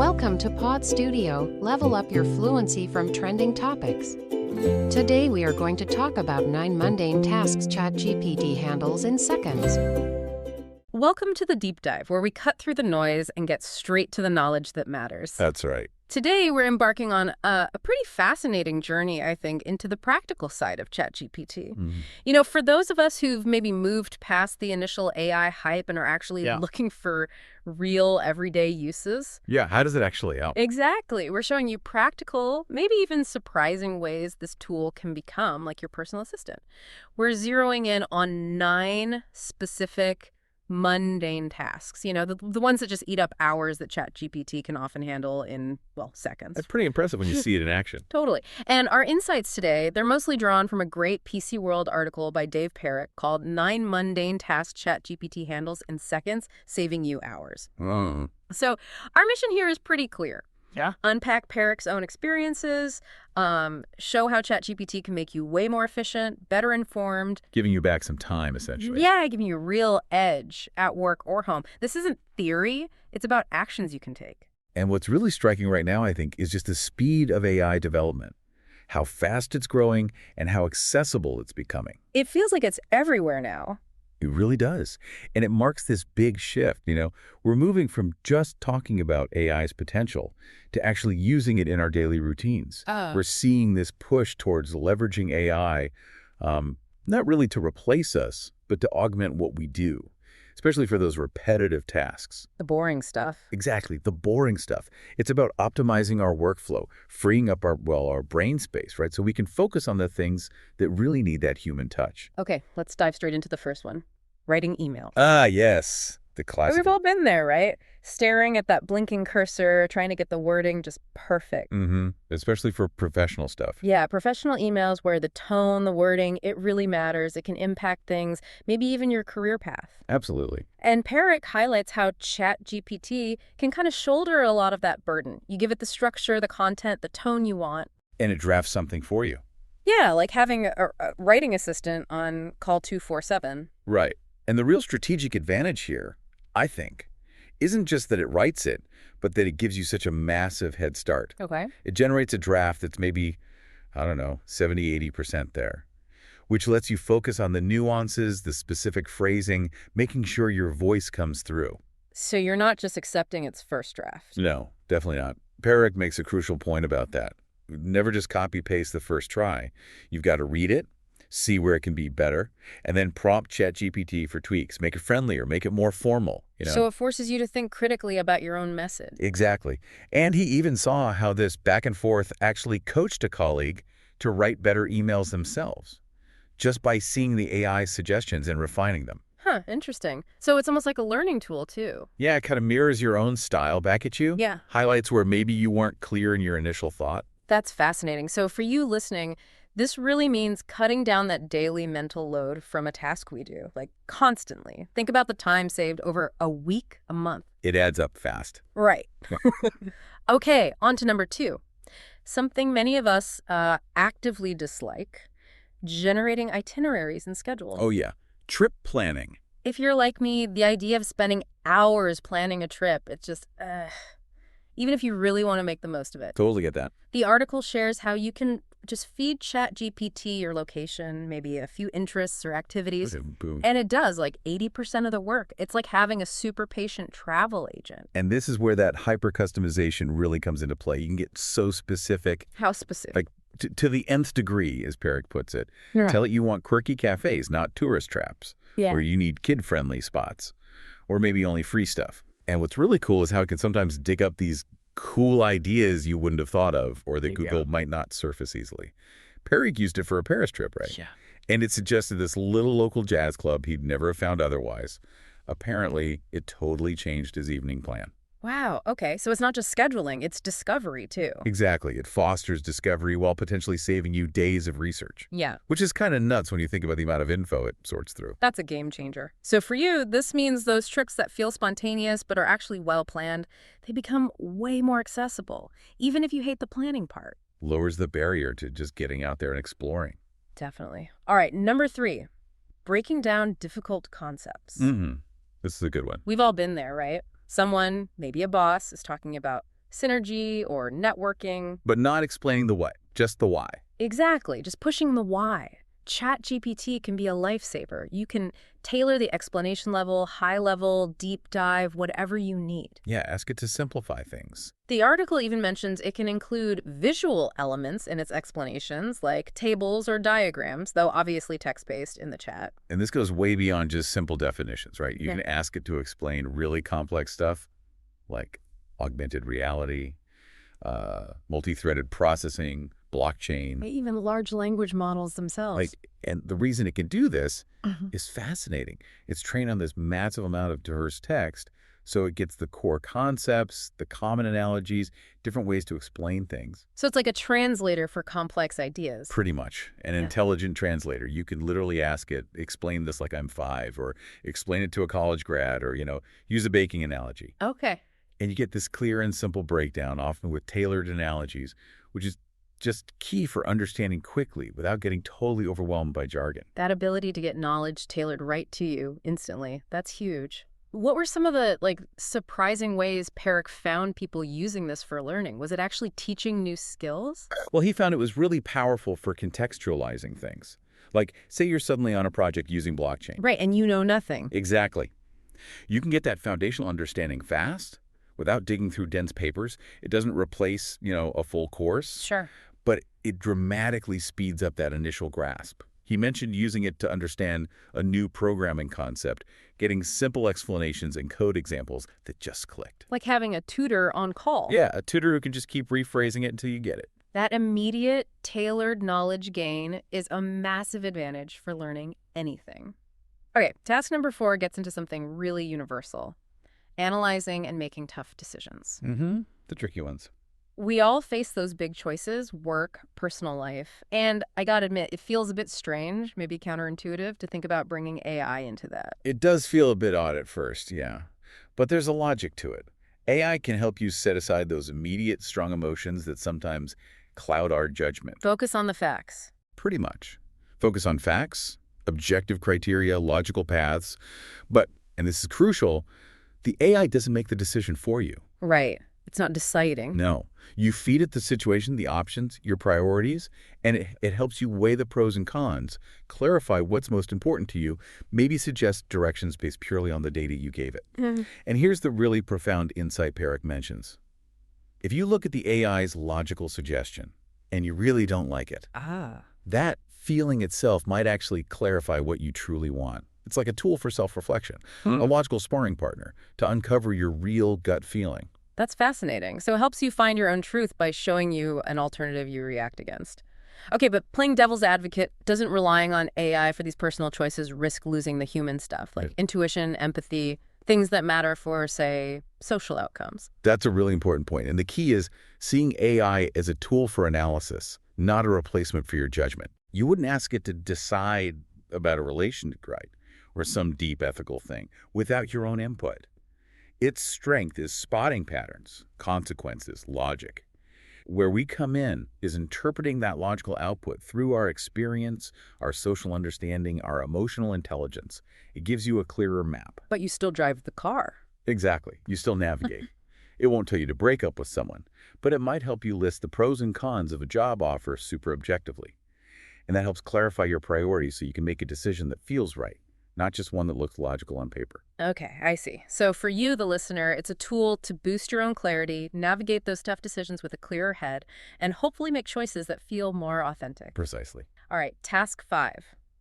Welcome to Pod Studio, level up your fluency from trending topics. Today we are going to talk about 9 mundane tasks ChatGPT handles in seconds. Welcome to the deep dive, where we cut through the noise and get straight to the knowledge that matters. That's right. Today, we're embarking on a pretty fascinating journey, I think, into the practical side of ChatGPT. You know, for those of us who've maybe moved past the initial AI hype and are actually looking for real everyday uses. Yeah, how does it actually help? Exactly. We're showing you practical, maybe even surprising ways this tool can become like your personal assistant. We're zeroing in on 9 specific mundane tasks, you know, the ones that just eat up hours that ChatGPT can often handle in, well, seconds. That's pretty impressive when you see it in action. Totally. And our insights today, they're mostly drawn from a great PCWorld article by Dave Perrick called 9 Mundane Tasks ChatGPT Handles in Seconds, Saving You Hours. So our mission here is pretty clear. Yeah. Unpack Perrick's own experiences, show how ChatGPT can make you way more efficient, better informed. Giving you back some time, essentially. Yeah, giving you a real edge at work or home. This isn't theory. It's about actions you can take. And what's really striking right now, I think, is just the speed of AI development, how fast it's growing and how accessible it's becoming. It feels like it's everywhere now. It really does. And it marks this big shift, you know. We're moving from just talking about AI's potential to actually using it in our daily routines. We're seeing this push towards leveraging AI, not really to replace us, but to augment what we do, especially for those repetitive tasks. The boring stuff. Exactly, the boring stuff. It's about optimizing our workflow, freeing up our brain space, right? So we can focus on the things that really need that human touch. Okay, let's dive straight into the first one. Writing emails. Ah, yes. The classic. We've all been there, right? Staring at that blinking cursor, trying to get the wording just perfect. Especially for professional stuff. Yeah, professional emails where the tone, the wording, it really matters. It can impact things, maybe even your career path. Absolutely. And Perrick highlights how ChatGPT can kind of shoulder a lot of that burden. You give it the structure, the content, the tone you want. And it drafts something for you. Yeah, like having a writing assistant on call 247. Right. And the real strategic advantage here, I think, isn't just that it writes it, but that it gives you such a massive head start. Okay. It generates a draft that's maybe, I don't know, 70, 80% there, which lets you focus on the nuances, the specific phrasing, making sure your voice comes through. So you're not just accepting its first draft. No, definitely not. Perrick makes a crucial point about that. Never just copy-paste the first try. You've got to read it, see where it can be better, and then prompt ChatGPT for tweaks. Make it friendlier, make it more formal. You know? So it forces you to think critically about your own message. Exactly. And he even saw how this back and forth actually coached a colleague to write better emails themselves, just by seeing the AI suggestions and refining them. Huh, interesting. So it's almost like a learning tool, too. Yeah, it kind of mirrors your own style back at you. Yeah. Highlights where maybe you weren't clear in your initial thought. That's fascinating. So for you listening, this really means cutting down that daily mental load from a task we do, like constantly. Think about the time saved over a week, a month. It adds up fast. Right. Okay, on to number 2. Something many of us actively dislike, generating itineraries and schedules. Oh, yeah. Trip planning. If you're like me, the idea of spending hours planning a trip, it's just, even if you really want to make the most of it. Totally get that. The article shares how you can just feed ChatGPT your location, maybe a few interests or activities. Okay, boom. And it does like 80% of the work. It's like having a super patient travel agent. And this is where that hyper-customization really comes into play. You can get so specific. How specific? Like to the nth degree, as Perrick puts it. Right. Tell it you want quirky cafes, not tourist traps. Yeah. Or you need kid-friendly spots. Or maybe only free stuff. And what's really cool is how it can sometimes dig up these cool ideas you wouldn't have thought of or that Google might not surface easily. Perrick used it for a Paris trip, right? Yeah. And it suggested this little local jazz club he'd never have found otherwise. Apparently, it totally changed his evening plan. Wow. Okay. So it's not just scheduling, it's discovery too. Exactly. It fosters discovery while potentially saving you days of research. Yeah. Which is kind of nuts when you think about the amount of info it sorts through. That's a game changer. So for you, this means those tricks that feel spontaneous but are actually well planned, they become way more accessible, even if you hate the planning part. Lowers the barrier to just getting out there and exploring. Definitely. All right. Number 3, breaking down difficult concepts. This is a good one. We've all been there, right? Someone, maybe a boss, is talking about synergy or networking. But not explaining the what, just the why. Exactly, just pushing the why. ChatGPT can be a lifesaver. You can tailor the explanation level, high level, deep dive, whatever you need. Yeah, ask it to simplify things. The article even mentions it can include visual elements in its explanations, like tables or diagrams, though obviously text-based in the chat. And this goes way beyond just simple definitions, right? You Yeah. can ask it to explain really complex stuff like augmented reality, multi-threaded processing, blockchain. Even large language models themselves. And the reason it can do this Mhm. is fascinating. It's trained on this massive amount of diverse text, so it gets the core concepts, the common analogies, different ways to explain things. So it's like a translator for complex ideas. Pretty much. An intelligent translator. You can literally ask it, explain this like I'm 5, or explain it to a college grad, or, use a baking analogy. Okay. And you get this clear and simple breakdown, often with tailored analogies, which is just key for understanding quickly without getting totally overwhelmed by jargon. That ability to get knowledge tailored right to you instantly, that's huge. What were some of the, surprising ways Perrick found people using this for learning? Was it actually teaching new skills? Well, he found it was really powerful for contextualizing things. Like, say you're suddenly on a project using blockchain. Right, and you know nothing. Exactly. You can get that foundational understanding fast without digging through dense papers. It doesn't replace, a full course. Sure. But it dramatically speeds up that initial grasp. He mentioned using it to understand a new programming concept, getting simple explanations and code examples that just clicked. Like having a tutor on call. Yeah, a tutor who can just keep rephrasing it until you get it. That immediate, tailored knowledge gain is a massive advantage for learning anything. Okay, task number 4 gets into something really universal: analyzing and making tough decisions. Mm-hmm. The tricky ones. We all face those big choices: work, personal life. And I gotta admit, it feels a bit strange, maybe counterintuitive, to think about bringing AI into that. It does feel a bit odd at first, yeah. But there's a logic to it. AI can help you set aside those immediate, strong emotions that sometimes cloud our judgment. Focus on the facts. Pretty much. Focus on facts, objective criteria, logical paths. But, and this is crucial, the AI doesn't make the decision for you. Right. It's not deciding. No. You feed it the situation, the options, your priorities, and it helps you weigh the pros and cons, clarify what's most important to you, maybe suggest directions based purely on the data you gave it. And here's the really profound insight Perrick mentions. If you look at the AI's logical suggestion and you really don't like it, that feeling itself might actually clarify what you truly want. It's like a tool for self-reflection, a logical sparring partner to uncover your real gut feeling. That's fascinating. So it helps you find your own truth by showing you an alternative you react against. Okay, but playing devil's advocate, doesn't relying on AI for these personal choices risk losing the human stuff, like intuition, empathy, things that matter for, say, social outcomes? That's a really important point. And the key is seeing AI as a tool for analysis, not a replacement for your judgment. You wouldn't ask it to decide about a relationship, right, or some deep ethical thing without your own input. Its strength is spotting patterns, consequences, logic. Where we come in is interpreting that logical output through our experience, our social understanding, our emotional intelligence. It gives you a clearer map. But you still drive the car. Exactly. You still navigate. It won't tell you to break up with someone, but it might help you list the pros and cons of a job offer super objectively. And that helps clarify your priorities so you can make a decision that feels right, not just one that looks logical on paper. Okay, I see. So for you, the listener, it's a tool to boost your own clarity, navigate those tough decisions with a clearer head, and hopefully make choices that feel more authentic. Precisely. All right, task 5.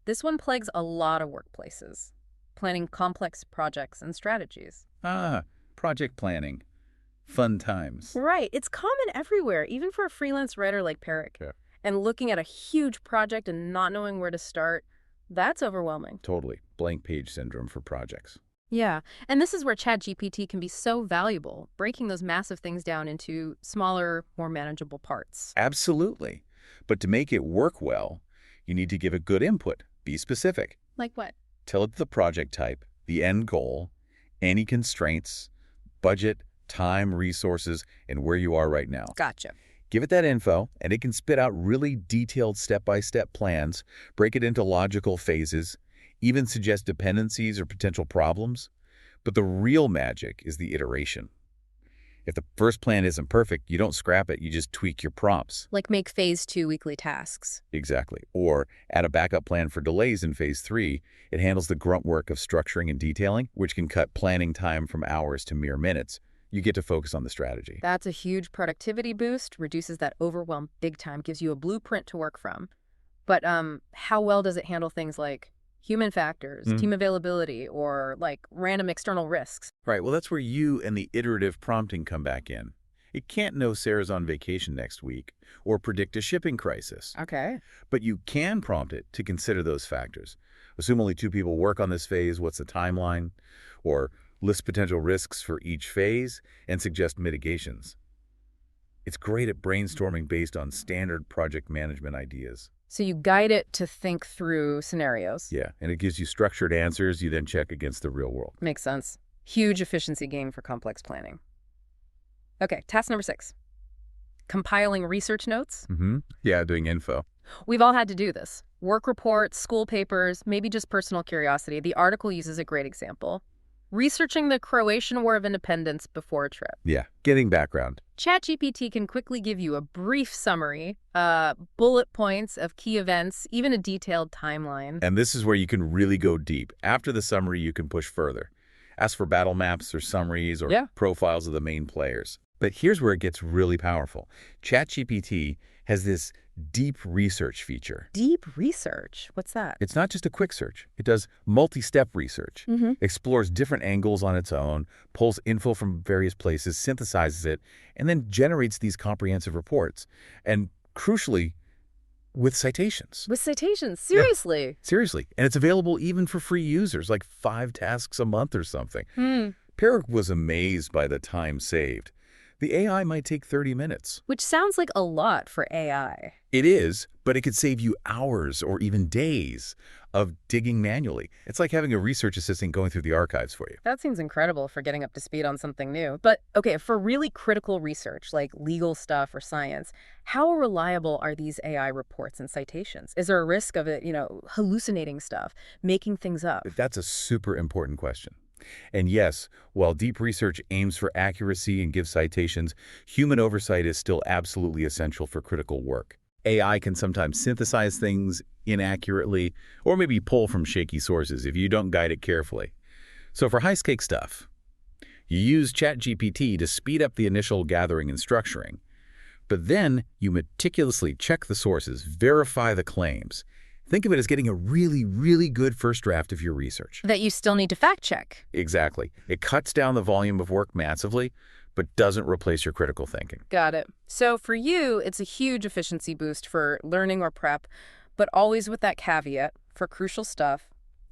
This one plagues a lot of workplaces: planning complex projects and strategies. Project planning. Fun times. Right. It's common everywhere, even for a freelance writer like Perrick. Yeah. And looking at a huge project and not knowing where to start, that's overwhelming. Totally. Blank page syndrome for projects. Yeah. And this is where ChatGPT can be so valuable, breaking those massive things down into smaller, more manageable parts. Absolutely. But to make it work well, you need to give it good input. Be specific. Like what? Tell it the project type, the end goal, any constraints, budget, time, resources, and where you are right now. Gotcha. Give it that info, and it can spit out really detailed step-by-step plans, break it into logical phases, even suggest dependencies or potential problems. But the real magic is the iteration. If the first plan isn't perfect, you don't scrap it, you just tweak your prompts. Like make phase 2 weekly tasks. Exactly. Or add a backup plan for delays in phase 3. It handles the grunt work of structuring and detailing, which can cut planning time from hours to mere minutes. You get to focus on the strategy. That's a huge productivity boost, reduces that overwhelm big time, gives you a blueprint to work from. But how well does it handle things like human factors, team availability, or like random external risks? Right. Well, that's where you and the iterative prompting come back in. It can't know Sarah's on vacation next week or predict a shipping crisis. Okay. But you can prompt it to consider those factors. Assume only 2 people work on this phase. What's the timeline? Or list potential risks for each phase and suggest mitigations. It's great at brainstorming based on standard project management ideas. So you guide it to think through scenarios. Yeah, and it gives you structured answers you then check against the real world. Makes sense. Huge efficiency gain for complex planning. Okay, task number 6. Compiling research notes. Yeah, doing info. We've all had to do this. Work reports, school papers, maybe just personal curiosity. The article uses a great example. Researching the Croatian War of Independence before a trip. Yeah, getting background. ChatGPT can quickly give you a brief summary, bullet points of key events, even a detailed timeline. And this is where you can really go deep. After the summary, you can push further. Ask for battle maps or summaries or profiles of the main players. But here's where it gets really powerful. ChatGPT has this deep research feature. Deep research? What's that? It's not just a quick search. It does multi-step research, explores different angles on its own, pulls info from various places, synthesizes it, and then generates these comprehensive reports. And crucially, with citations. With citations? Seriously? Yeah, seriously. And it's available even for free users, like 5 tasks a month or something. Perrick was amazed by the time saved. The AI might take 30 minutes. Which sounds like a lot for AI. It is, but it could save you hours or even days of digging manually. It's like having a research assistant going through the archives for you. That seems incredible for getting up to speed on something new. But, okay, for really critical research, like legal stuff or science, how reliable are these AI reports and citations? Is there a risk of it, hallucinating stuff, making things up? That's a super important question. And yes, while deep research aims for accuracy and gives citations, human oversight is still absolutely essential for critical work. AI can sometimes synthesize things inaccurately or maybe pull from shaky sources if you don't guide it carefully. So for high-stakes stuff, you use ChatGPT to speed up the initial gathering and structuring. But then you meticulously check the sources, verify the claims. Think of it as getting a really, really good first draft of your research. That you still need to fact check. Exactly. It cuts down the volume of work massively, but doesn't replace your critical thinking. Got it. So for you, it's a huge efficiency boost for learning or prep, but always with that caveat, for crucial stuff,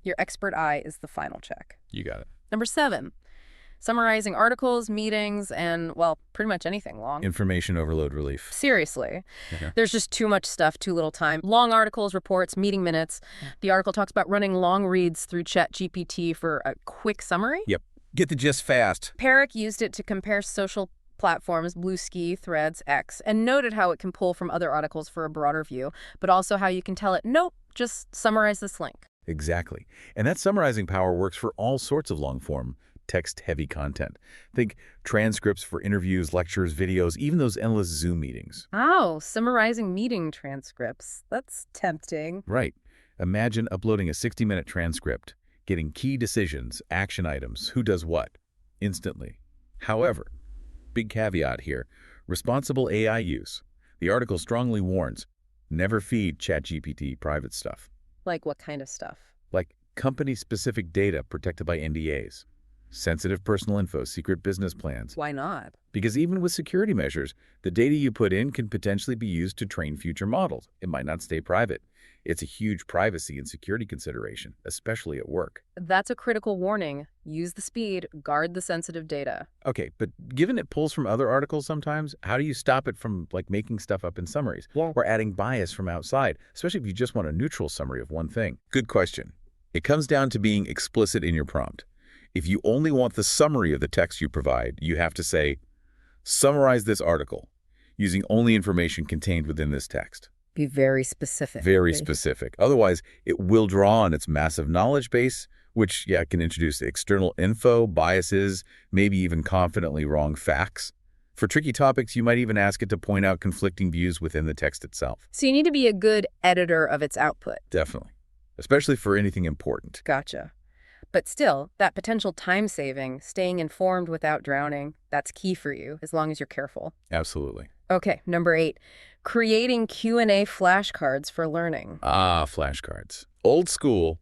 your expert eye is the final check. You got it. Number 7, summarizing articles, meetings, and, well, pretty much anything long. Information overload relief. Seriously. There's just too much stuff, too little time. Long articles, reports, meeting minutes. The article talks about running long reads through ChatGPT for a quick summary. Yep. Get the gist fast. Perrick used it to compare social platforms, Bluesky, Threads, X, and noted how it can pull from other articles for a broader view, but also how you can tell it, nope, just summarize this link. Exactly. And that summarizing power works for all sorts of long-form, text-heavy content. Think transcripts for interviews, lectures, videos, even those endless Zoom meetings. Oh, summarizing meeting transcripts. That's tempting. Right. Imagine uploading a 60-minute transcript, getting key decisions, action items, who does what, instantly. However, big caveat here, responsible AI use. The article strongly warns, never feed ChatGPT private stuff. Like what kind of stuff? Like company-specific data protected by NDAs. Sensitive personal info, secret business plans. Why not? Because even with security measures, the data you put in can potentially be used to train future models. It might not stay private. It's a huge privacy and security consideration, especially at work. That's a critical warning. Use the speed, guard the sensitive data. Okay, but given it pulls from other articles sometimes, how do you stop it from making stuff up in summaries or adding bias from outside, especially if you just want a neutral summary of one thing? Good question. It comes down to being explicit in your prompt. If you only want the summary of the text you provide, you have to say, summarize this article using only information contained within this text. Be very specific. Very specific. Otherwise, it will draw on its massive knowledge base, which, can introduce external info, biases, maybe even confidently wrong facts. For tricky topics, you might even ask it to point out conflicting views within the text itself. So you need to be a good editor of its output. Definitely. Especially for anything important. Gotcha. But still, that potential time saving, staying informed without drowning, that's key for you, as long as you're careful. Absolutely. Okay, number 8, creating Q&A flashcards for learning. Ah, flashcards. Old school,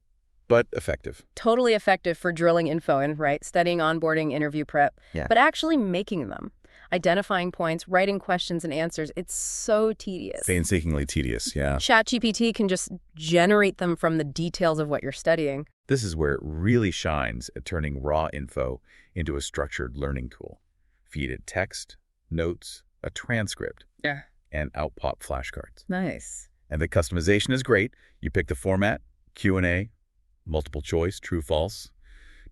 but effective. Totally effective for drilling info in, right? Studying, onboarding, interview prep. Yeah. But actually making them, identifying points, writing questions and answers, it's so tedious. Painstakingly tedious, yeah. ChatGPT can just generate them from the details of what you're studying. This is where it really shines at turning raw info into a structured learning tool. Feed it text, notes, a transcript, and out pop flashcards. Nice. And the customization is great. You pick the format, Q&A, multiple choice, true, false.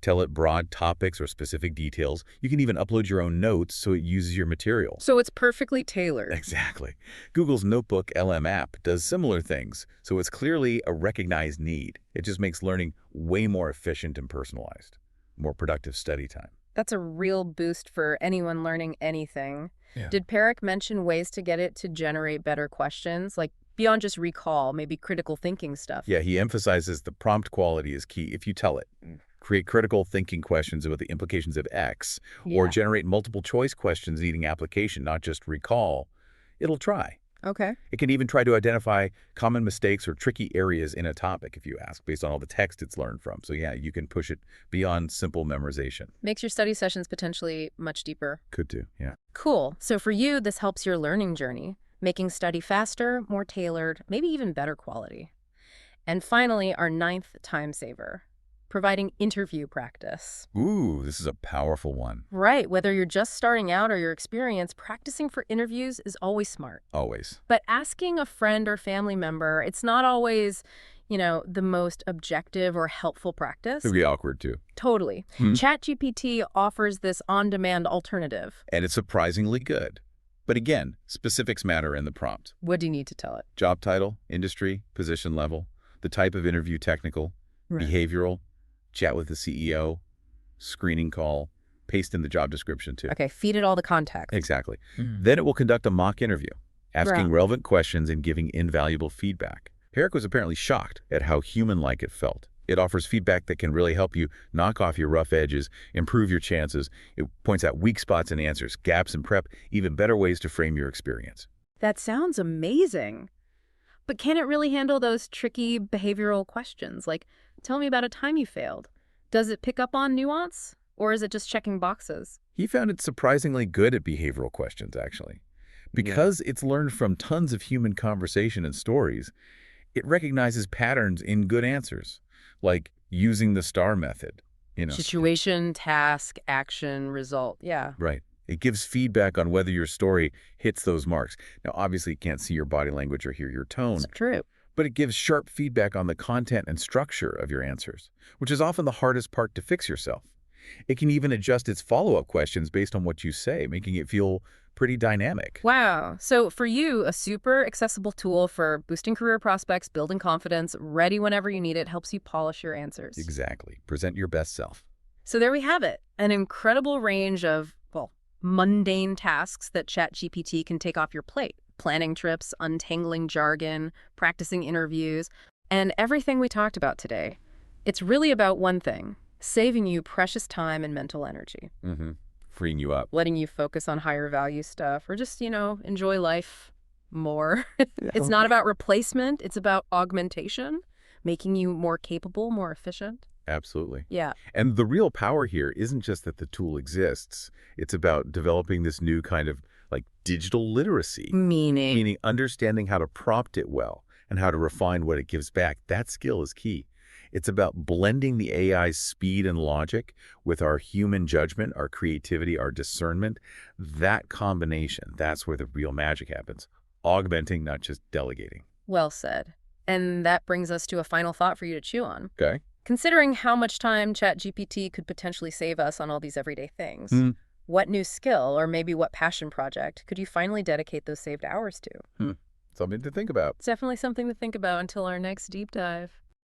Tell it broad topics or specific details. You can even upload your own notes so it uses your material. So it's perfectly tailored. Exactly. Google's Notebook LM app does similar things, so it's clearly a recognized need. It just makes learning way more efficient and personalized, more productive study time. That's a real boost for anyone learning anything. Yeah. Did Perrick mention ways to get it to generate better questions, like beyond just recall, maybe critical thinking stuff? Yeah, he emphasizes the prompt quality is key. If you tell it, create critical thinking questions about the implications of X, or generate multiple choice questions needing application, not just recall, it'll try. Okay. It can even try to identify common mistakes or tricky areas in a topic, if you ask, based on all the text it's learned from. So yeah, you can push it beyond simple memorization. Makes your study sessions potentially much deeper. Could do, yeah. Cool. So for you, this helps your learning journey, making study faster, more tailored, maybe even better quality. And finally, our 9th time saver, providing interview practice. Ooh, this is a powerful one. Right. Whether you're just starting out or you're experienced, practicing for interviews is always smart. Always. But asking a friend or family member, it's not always, the most objective or helpful practice. It would be awkward, too. Totally. ChatGPT offers this on-demand alternative. And it's surprisingly good. But again, specifics matter in the prompt. What do you need to tell it? Job title, industry, position level, the type of interview, technical, behavioral, chat with the CEO, screening call, paste in the job description too. Okay, feed it all the context. Exactly. Then it will conduct a mock interview, asking relevant questions and giving invaluable feedback. Herrick was apparently shocked at how human-like it felt. It offers feedback that can really help you knock off your rough edges, improve your chances. It points out weak spots in answers, gaps in prep, even better ways to frame your experience. That sounds amazing. But can it really handle those tricky behavioral questions? Like, tell me about a time you failed. Does it pick up on nuance, or is it just checking boxes? He found it surprisingly good at behavioral questions, actually. Because it's learned from tons of human conversation and stories, it recognizes patterns in good answers, like using the STAR method. Situation, task, action, result. Yeah. Right. It gives feedback on whether your story hits those marks. Now, obviously, it can't see your body language or hear your tone. That's true. But it gives sharp feedback on the content and structure of your answers, which is often the hardest part to fix yourself. It can even adjust its follow-up questions based on what you say, making it feel pretty dynamic. Wow. So for you, a super accessible tool for boosting career prospects, building confidence, ready whenever you need it, helps you polish your answers. Exactly. Present your best self. So there we have it. An incredible range of, mundane tasks that ChatGPT can take off your plate. Planning trips, untangling jargon, practicing interviews, and everything we talked about today. It's really about one thing: saving you precious time and mental energy. Freeing you up. Letting you focus on higher value stuff, or just, enjoy life more. It's not about replacement. It's about augmentation, making you more capable, more efficient. Absolutely. Yeah. And the real power here isn't just that the tool exists. It's about developing this new kind of digital literacy. Meaning understanding how to prompt it well and how to refine what it gives back. That skill is key. It's about blending the AI's speed and logic with our human judgment, our creativity, our discernment. That combination, that's where the real magic happens. Augmenting, not just delegating. Well said. And that brings us to a final thought for you to chew on. Okay. Considering how much time ChatGPT could potentially save us on all these everyday things, what new skill or maybe what passion project could you finally dedicate those saved hours to? Something to think about. It's definitely something to think about until our next deep dive.